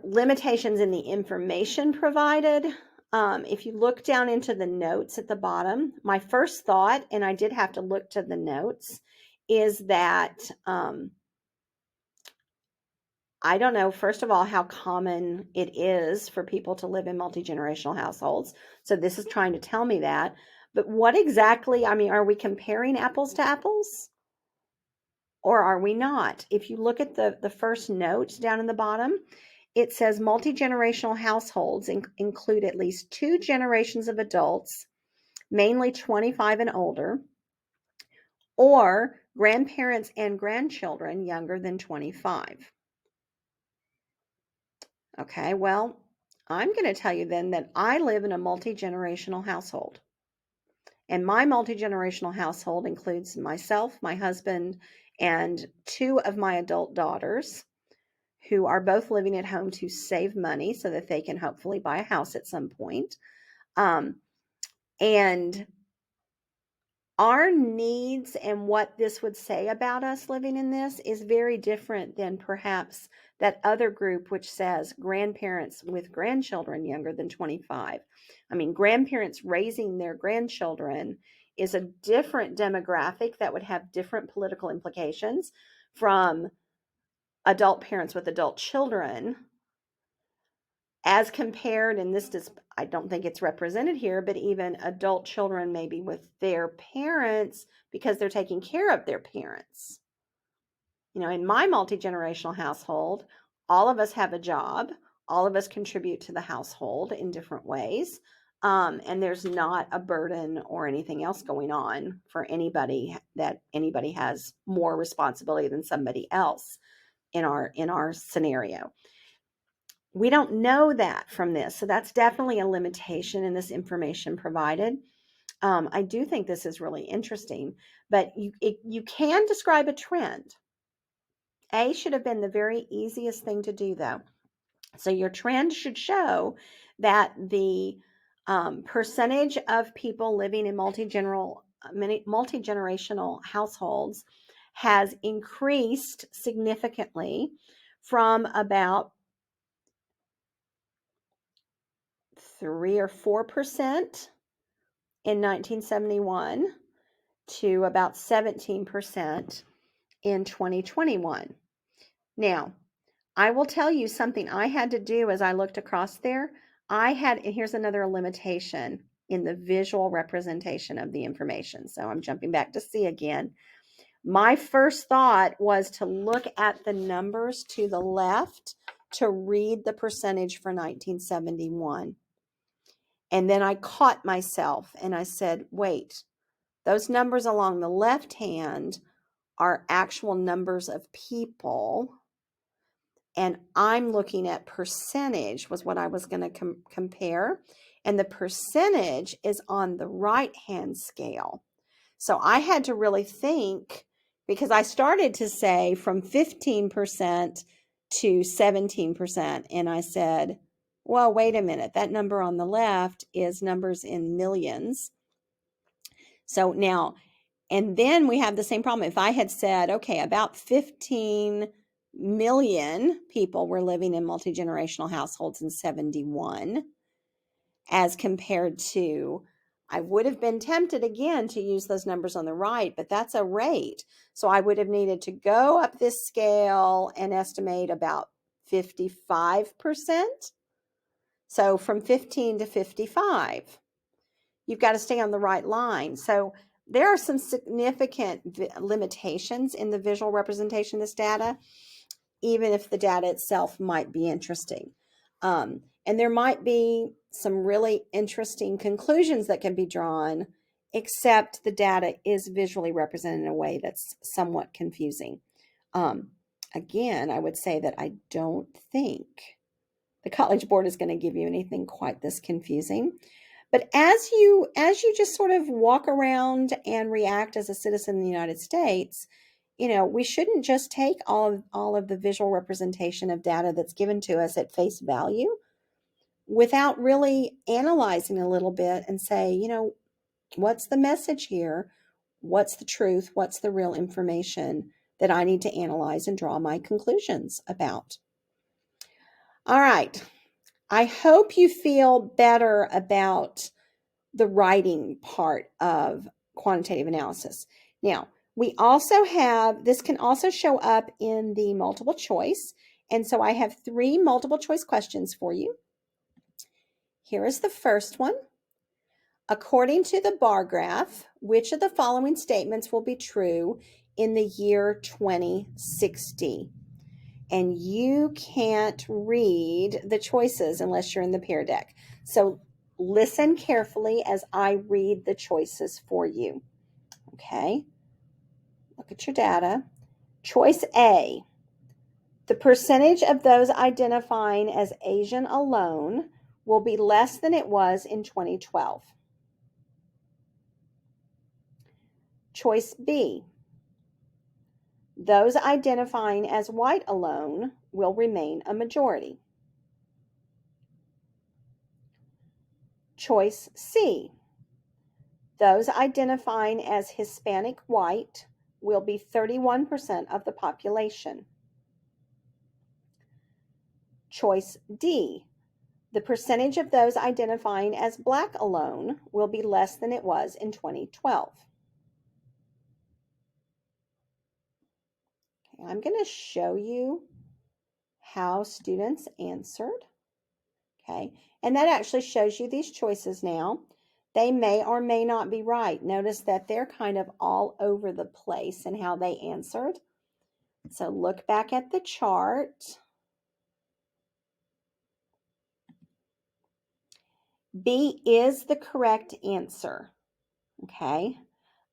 Limitations in the information provided. If you look down into the notes at the bottom, my first thought, and I did have to look to the notes, is that I don't know, first of all, how common it is for people to live in multi-generational households. So this is trying to tell me that. But what exactly, are we comparing apples to apples? Or are we not? If you look at the first note down in the bottom, it says multi-generational households include at least 2 generations of adults, mainly 25 and older, or grandparents and grandchildren younger than 25. Okay, well, I'm going to tell you then that I live in a multi-generational household. And my multi-generational household includes myself, my husband, and 2 of my adult daughters who are both living at home to save money so that they can hopefully buy a house at some point. And our needs and what this would say about us living in this is very different than perhaps that other group which says grandparents with grandchildren younger than 25. Grandparents raising their grandchildren is a different demographic that would have different political implications from adult parents with adult children as compared, and this does, I don't think it's represented here, but even adult children maybe with their parents because they're taking care of their parents. You know, in my multi-generational household, all of us have a job, all of us contribute to the household in different ways, and there's not a burden or anything else going on for anybody that anybody has more responsibility than somebody else in our scenario. We don't know that from this, so that's definitely a limitation in this information provided. I do think this is really interesting, but you can describe a trend. A should have been the very easiest thing to do, though. So your trend should show that the percentage of people living in multi-generational households has increased significantly from about 3 or 4% in 1971 to about 17% in 2021. Now, I will tell you something I had to do as I looked across there. And here's another limitation in the visual representation of the information. So I'm jumping back to C again. My first thought was to look at the numbers to the left to read the percentage for 1971. And then I caught myself and I said, wait, those numbers along the left hand are actual numbers of people. And I'm looking at percentage was what I was going to compare. And the percentage is on the right-hand scale. So I had to really think, because I started to say from 15% to 17%. And I said, well, wait a minute. That number on the left is numbers in millions. So now, and then we have the same problem. If I had said, okay, about 15 million people were living in multi-generational households in 71, as compared to, I would have been tempted again to use those numbers on the right, but that's a rate. So I would have needed to go up this scale and estimate about 55%. So from 15 to 55. You've got to stay on the right line. So there are some significant limitations in the visual representation of this data, even if the data itself might be interesting. And there might be some really interesting conclusions that can be drawn, except the data is visually represented in a way that's somewhat confusing. Again, I would say that I don't think the College Board is going to give you anything quite this confusing. But as you just sort of walk around and react as a citizen in the United States, you know, we shouldn't just take all of the visual representation of data that's given to us at face value without really analyzing a little bit and say, you know, what's the message here? What's the truth? What's the real information that I need to analyze and draw my conclusions about? All right. I hope you feel better about the writing part of quantitative analysis. Now, we also have, this can also show up in the multiple choice. And so I have 3 multiple choice questions for you. Here is the first one. According to the bar graph, which of the following statements will be true in the year 2060? And you can't read the choices unless you're in the Pear Deck. So listen carefully as I read the choices for you. Okay, look at your data. Choice A, the percentage of those identifying as Asian alone will be less than it was in 2012. Choice B, those identifying as white alone will remain a majority. Choice C, those identifying as Hispanic white will be 31% of the population. Choice D, The percentage of those identifying as Black alone will be less than it was in 2012. Okay, I'm going to show you how students answered. Okay, and that actually shows you these choices now. They may or may not be right. Notice that they're kind of all over the place in how they answered. So look back at the chart. B is the correct answer. Okay.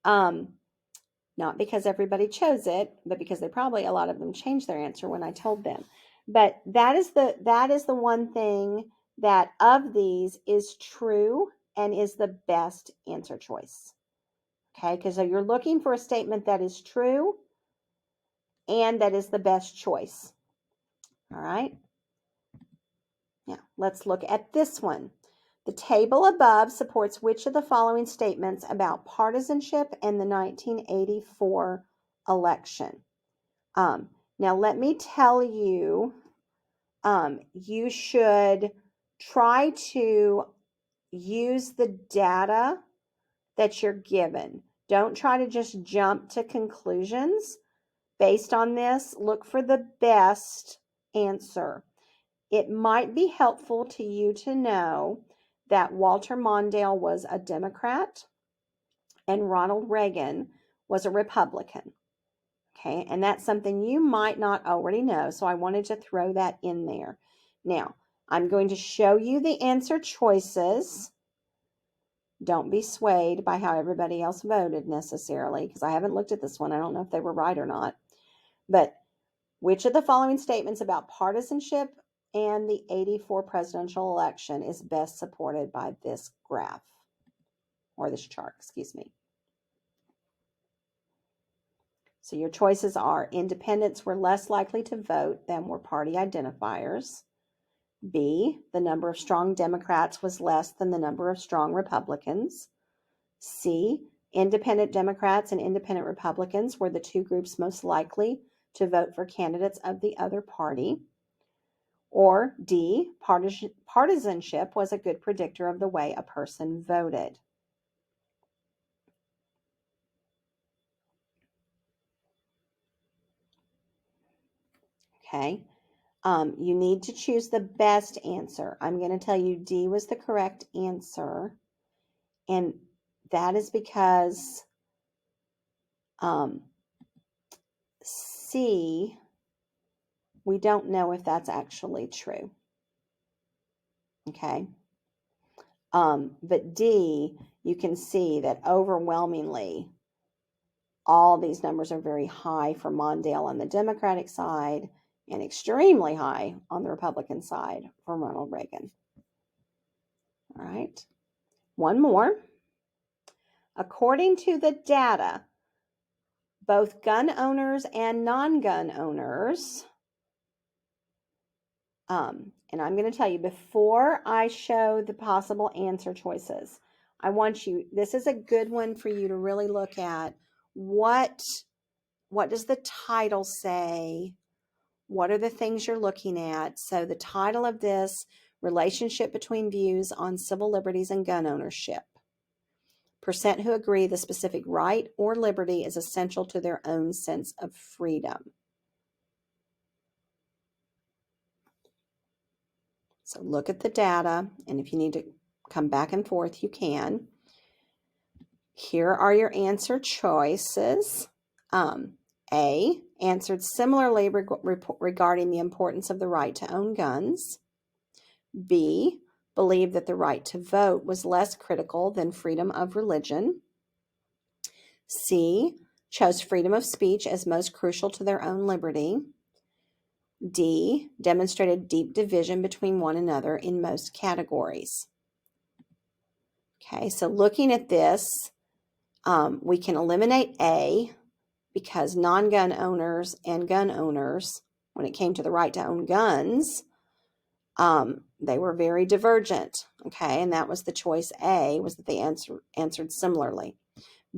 Not because everybody chose it, but because they probably, a lot of them changed their answer when I told them. But that is the one thing that of these is true and is the best answer choice. Okay, because you're looking for a statement that is true and that is the best choice. All right. Now, let's look at this one. The table above supports which of the following statements about partisanship and the 1984 election? Now, let me tell you, you should try to use the data that you're given. Don't try to just jump to conclusions based on this. Look for the best answer. It might be helpful to you to know that Walter Mondale was a Democrat and Ronald Reagan was a Republican. Okay, and that's something you might not already know, so I wanted to throw that in there. Now, I'm going to show you the answer choices. Don't be swayed by how everybody else voted necessarily, because I haven't looked at this one. I don't know if they were right or not. But which of the following statements about partisanship and the 84 presidential election is best supported by this graph, or this chart, excuse me? So your choices are: independents were less likely to vote than were party identifiers. B, the number of strong Democrats was less than the number of strong Republicans. C, independent Democrats and independent Republicans were the two groups most likely to vote for candidates of the other party. Or D, partisanship was a good predictor of the way a person voted. Okay, you need to choose the best answer. I'm going to tell you D was the correct answer, and that is because C, we don't know if that's actually true. Okay. But D, you can see that overwhelmingly all these numbers are very high for Mondale on the Democratic side and extremely high on the Republican side for Ronald Reagan. All right. One more. According to the data, both gun owners and non-gun owners, and I'm going to tell you before I show the possible answer choices, I want you, this is a good one for you to really look at. What does the title say? What are the things you're looking at? So the title of this, relationship between views on civil liberties and gun ownership. Percent who agree the specific right or liberty is essential to their own sense of freedom. So look at the data, and if you need to come back and forth, you can. Here are your answer choices. A, answered similarly regarding the importance of the right to own guns. B, believed that the right to vote was less critical than freedom of religion. C, chose freedom of speech as most crucial to their own liberty. D, demonstrated deep division between one another in most categories. Okay, so looking at this, we can eliminate A because non-gun owners and gun owners, when it came to the right to own guns, they were very divergent. Okay, and that was the choice A, was that they answered similarly.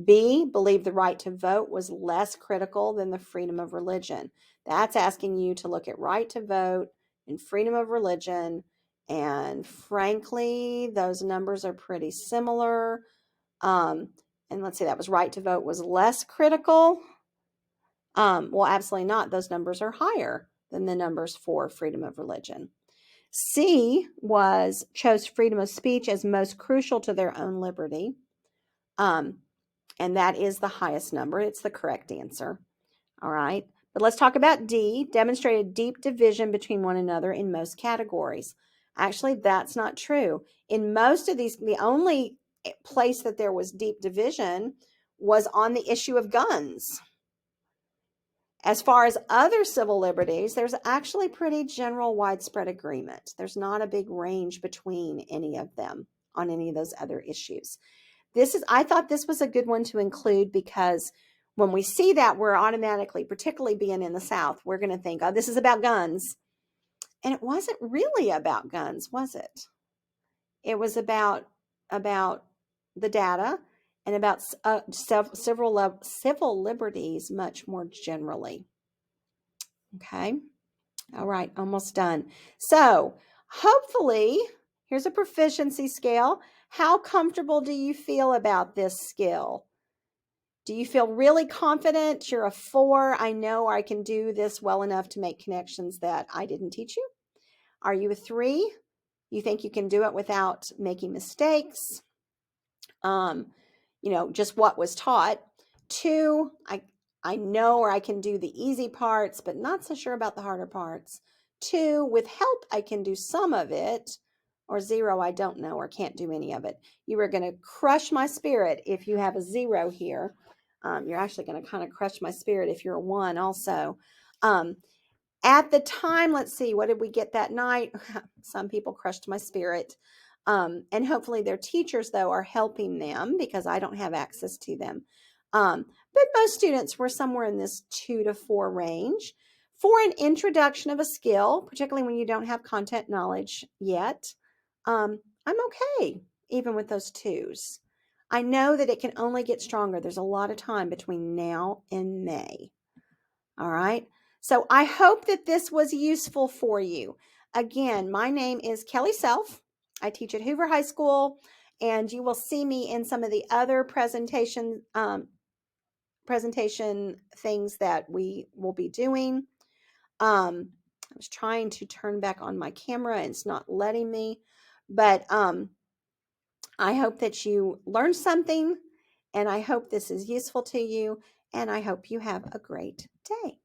B, believed the right to vote was less critical than the freedom of religion. That's asking you to look at right to vote and freedom of religion And frankly, those numbers are pretty similar. And let's see, that was right to vote was less critical. Well, absolutely not. Those numbers are higher than the numbers for freedom of religion. C chose freedom of speech as most crucial to their own liberty. And that is the highest number. It's the correct answer. All right. But let's talk about D, demonstrated deep division between one another in most categories. Actually, that's not true. In most of these, the only place that there was deep division was on the issue of guns. As far as other civil liberties, there's actually pretty general widespread agreement. There's not a big range between any of them on any of those other issues. I thought this was a good one to include because when we see that, we're automatically, particularly being in the South, we're going to think, oh, this is about guns. And it wasn't really about guns, was it? It was about the data and about civil liberties much more generally. Okay. All right, almost done. So hopefully, here's a proficiency scale. How comfortable do you feel about this skill? Do you feel really confident? You're a 4. I know I can do this well enough to make connections that I didn't teach you. Are you a 3? You think you can do it without making mistakes? Just what was taught. 2, I know or I can do the easy parts, but not so sure about the harder parts. 2, with help, I can do some of it. Or 0, I don't know or can't do any of it. You are going to crush my spirit if you have a 0 here. You're actually going to kind of crush my spirit if you're a 1 also. At the time, let's see, what did we get that night? Some people crushed my spirit. And hopefully their teachers, though, are helping them because I don't have access to them. But most students were somewhere in this 2 to 4 range. For an introduction of a skill, particularly when you don't have content knowledge yet, I'm okay, even with those 2s. I know that it can only get stronger. There's a lot of time between now and May. All right. So I hope that this was useful for you. Again, my name is Kellye Self. I teach at Hoover High School, and you will see me in some of the other presentation things that we will be doing. I was trying to turn back on my camera, and it's not letting me, but I hope that you learned something, and I hope this is useful to you, and I hope you have a great day.